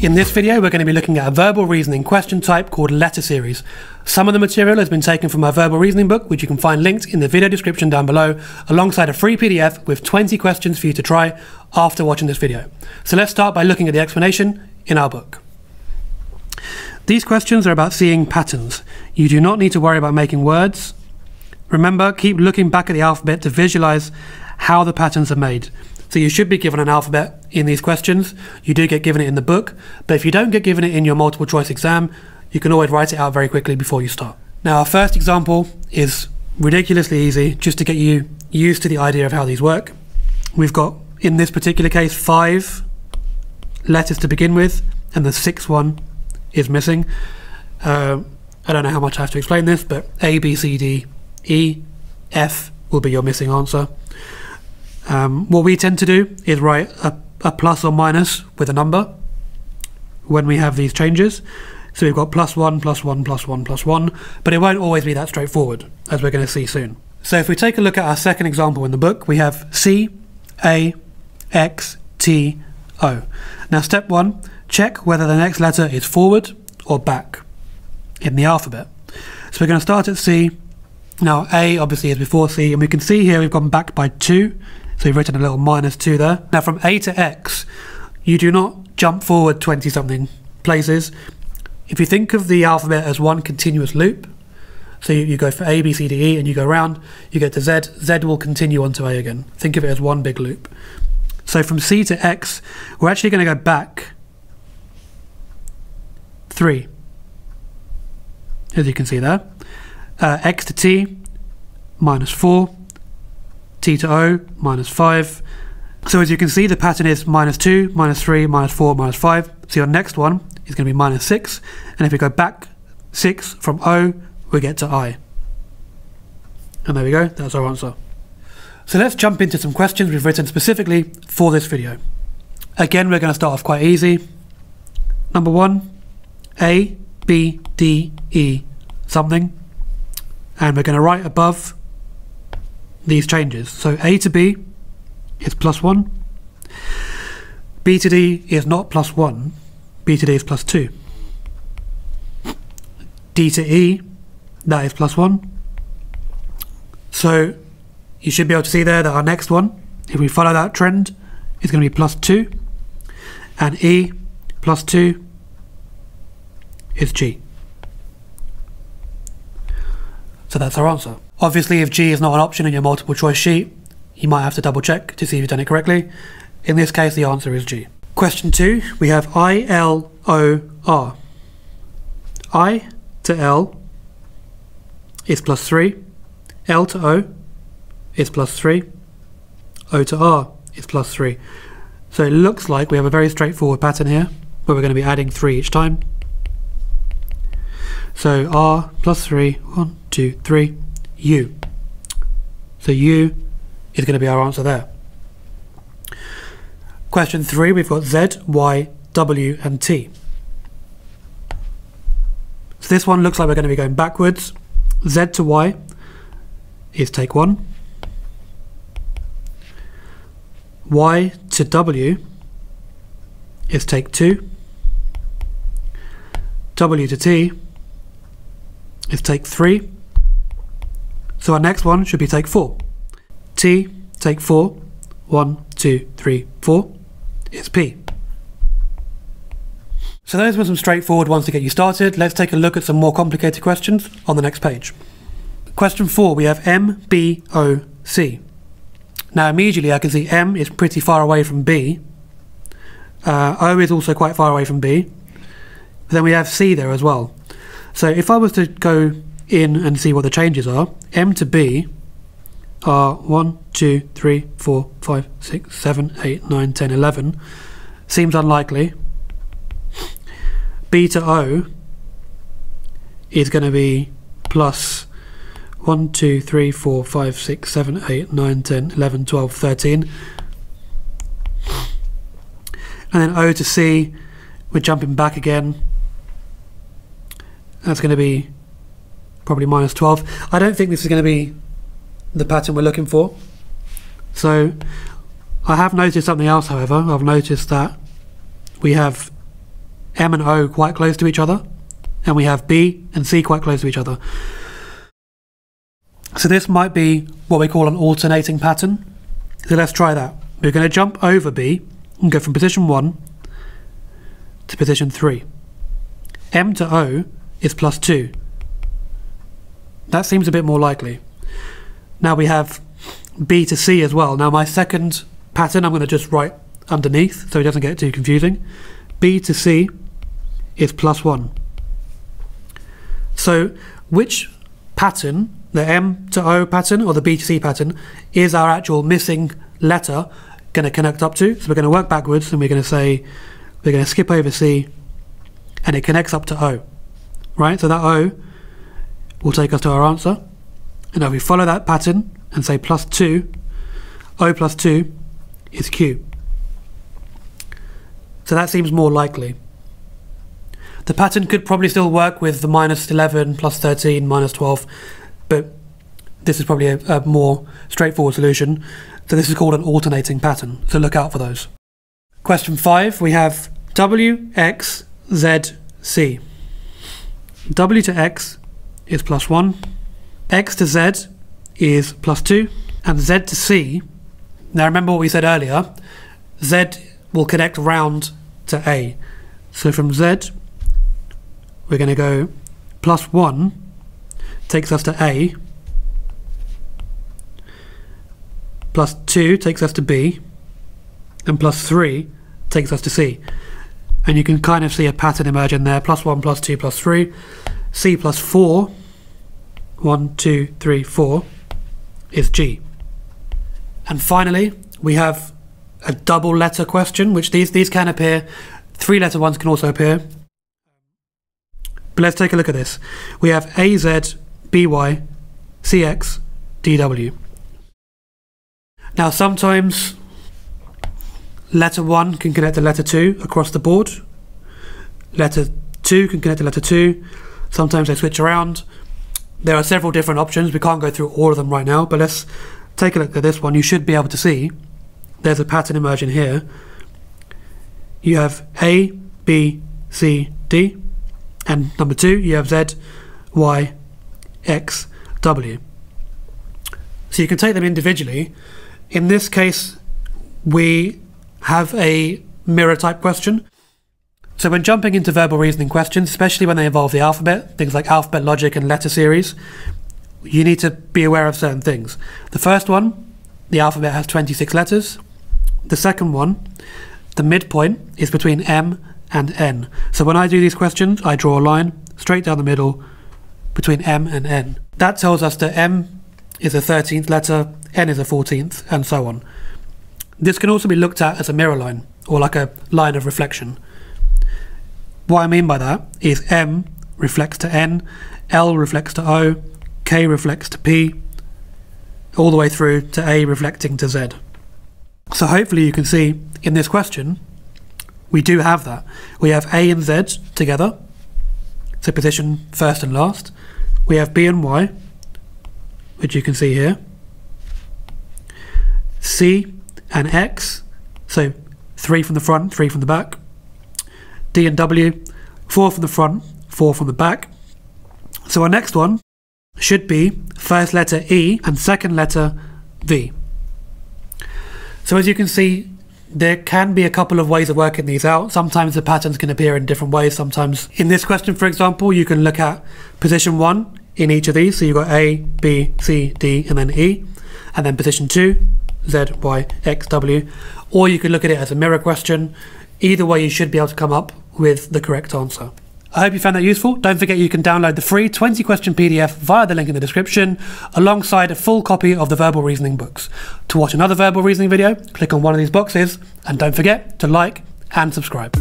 In this video, we're going to be looking at a verbal reasoning question type called letter series. Some of the material has been taken from our verbal reasoning book, which you can find linked in the video description down below, alongside a free PDF with 20 questions for you to try after watching this video. So let's start by looking at the explanation in our book. These questions are about seeing patterns. You do not need to worry about making words. Remember, keep looking back at the alphabet to visualize how the patterns are made. So you should be given an alphabet in these questions. You do get given it in the book, but if you don't get given it in your multiple choice exam, you can always write it out very quickly before you start. Now, our first example is ridiculously easy, just to get you used to the idea of how these work. We've got, in this particular case, 5 letters to begin with, and the 6th one is missing. I don't know how much I have to explain this, but A, B, C, D, E, F will be your missing answer. What we tend to do is write a plus or minus with a number when we have these changes. So we've got +1, +1, +1, +1, but it won't always be that straightforward, as we're going to see soon. So if we take a look at our second example in the book, we have C, A, X, T, O. Now step 1, check whether the next letter is forward or back in the alphabet. So we're going to start at C. Now A obviously is before C, and we can see here we've gone back by 2. So we've written a little -2 there. Now from A to X, you do not jump forward 20 something places. If you think of the alphabet as one continuous loop, so you go for A, B, C, D, E, and you go round, you get to Z, Z will continue on to A again. Think of it as one big loop. So from C to X, we're actually going to go back 3, as you can see there. X to T, -4. T to O, -5. So as you can see, the pattern is -2, -3, -4, -5. So your next one is going to be -6. And if we go back 6 from O, we get to I. And there we go, that's our answer. So let's jump into some questions we've written specifically for this video. Again, we're going to start off quite easy. Number 1, A, B, D, E, something. And we're going to write above these changes. So A to B is +1. B to D is not +1. B to D is +2. D to E, that is +1. So you should be able to see there that our next one, if we follow that trend, is going to be +2. And E +2 is G. So that's our answer. Obviously, if G is not an option in your multiple choice sheet, you might have to double check to see if you've done it correctly. In this case, the answer is G. Question 2, we have I, L, O, R. I to L is +3. L to O is +3. O to R is +3. So it looks like we have a very straightforward pattern here, where we're going to be adding 3 each time. So R +3, 1, 2, 3. U. So U is going to be our answer there. Question 3, we've got Z, Y, W, and T. So this one looks like we're going to be going backwards. Z to Y is take 1. Y to W is take 2. W to T is take 3. So our next one should be take 4. T, take 4. 1, 2, 3, 4. It's P. So those were some straightforward ones to get you started. Let's take a look at some more complicated questions on the next page. Question 4, we have M, B, O, C. Now immediately I can see M is pretty far away from B. O is also quite far away from B. But then we have C there as well. So if I was to go in and see what the changes are, M to B are 1, 2, 3, 4, 5, 6, 7, 8, 9, 10, 11. Seems unlikely. B to O is going to be plus 1, 2, 3, 4, 5, 6, 7, 8, 9, 10, 11, 12, 13. And then O to C, we're jumping back again. That's going to be probably -12. I don't think this is going to be the pattern we're looking for. So I have noticed something else, however. I've noticed that we have M and O quite close to each other, and we have B and C quite close to each other. So this might be what we call an alternating pattern. So let's try that. We're going to jump over B and go from position 1 to position 3. M to O is +2. That seems a bit more likely. Now we have B to C as well. Now my second pattern I'm going to just write underneath so it doesn't get too confusing. B to C is +1. So which pattern, the M to O pattern or the B to C pattern, is our actual missing letter going to connect up to? So we're going to work backwards and we're going to say, we're going to skip over C and it connects up to O, right? So that O will take us to our answer. And if we follow that pattern and say +2, O +2 is Q. So that seems more likely. The pattern could probably still work with the -11, +13, -12, but this is probably a more straightforward solution. So this is called an alternating pattern, so look out for those. Question 5, we have W, X, Z, C. W to X is +1, X to Z is +2, and Z to C, now remember what we said earlier, Z will connect round to A. So from Z, we're going to go +1 takes us to A, +2 takes us to B, and +3 takes us to C. And you can kind of see a pattern emerge in there, +1, +2, +3, C +4, 1, 2, 3, 4 is G. And finally, we have a double letter question, which these can appear, 3-letter ones can also appear. But let's take a look at this. We have AZ, BY, CX, DW. Now sometimes letter 1 can connect to letter 2 across the board. Letter 2 can connect to letter 2. Sometimes they switch around. There are several different options. We can't go through all of them right now, but let's take a look at this one. You should be able to see there's a pattern emerging here. You have A, B, C, D, and number 2 you have Z, Y, X, W. So you can take them individually. In this case, we have a mirror type question. So when jumping into verbal reasoning questions, especially when they involve the alphabet, things like alphabet logic and letter series, you need to be aware of certain things. The first one, the alphabet has 26 letters. The second one, the midpoint is between M and N. So when I do these questions, I draw a line straight down the middle between M and N. That tells us that M is a 13th letter, N is a 14th, and so on. This can also be looked at as a mirror line, or like a line of reflection. What I mean by that is M reflects to N, L reflects to O, K reflects to P, all the way through to A reflecting to Z. So hopefully you can see in this question, we do have that. We have A and Z together, so position first and last. We have B and Y, which you can see here. C and X, so 3 from the front, 3 from the back. D and W, 4 from the front, 4 from the back. So our next one should be first letter E and second letter V. So as you can see, there can be a couple of ways of working these out. Sometimes the patterns can appear in different ways. Sometimes in this question, for example, you can look at position 1 in each of these. So you've got A, B, C, D, and then E. And then position 2, Z, Y, X, W. Or you could look at it as a mirror question. Either way, you should be able to come up with the correct answer. I hope you found that useful. Don't forget you can download the free 20-question PDF via the link in the description, alongside a full copy of the verbal reasoning books. To watch another verbal reasoning video, click on one of these boxes, and don't forget to like and subscribe.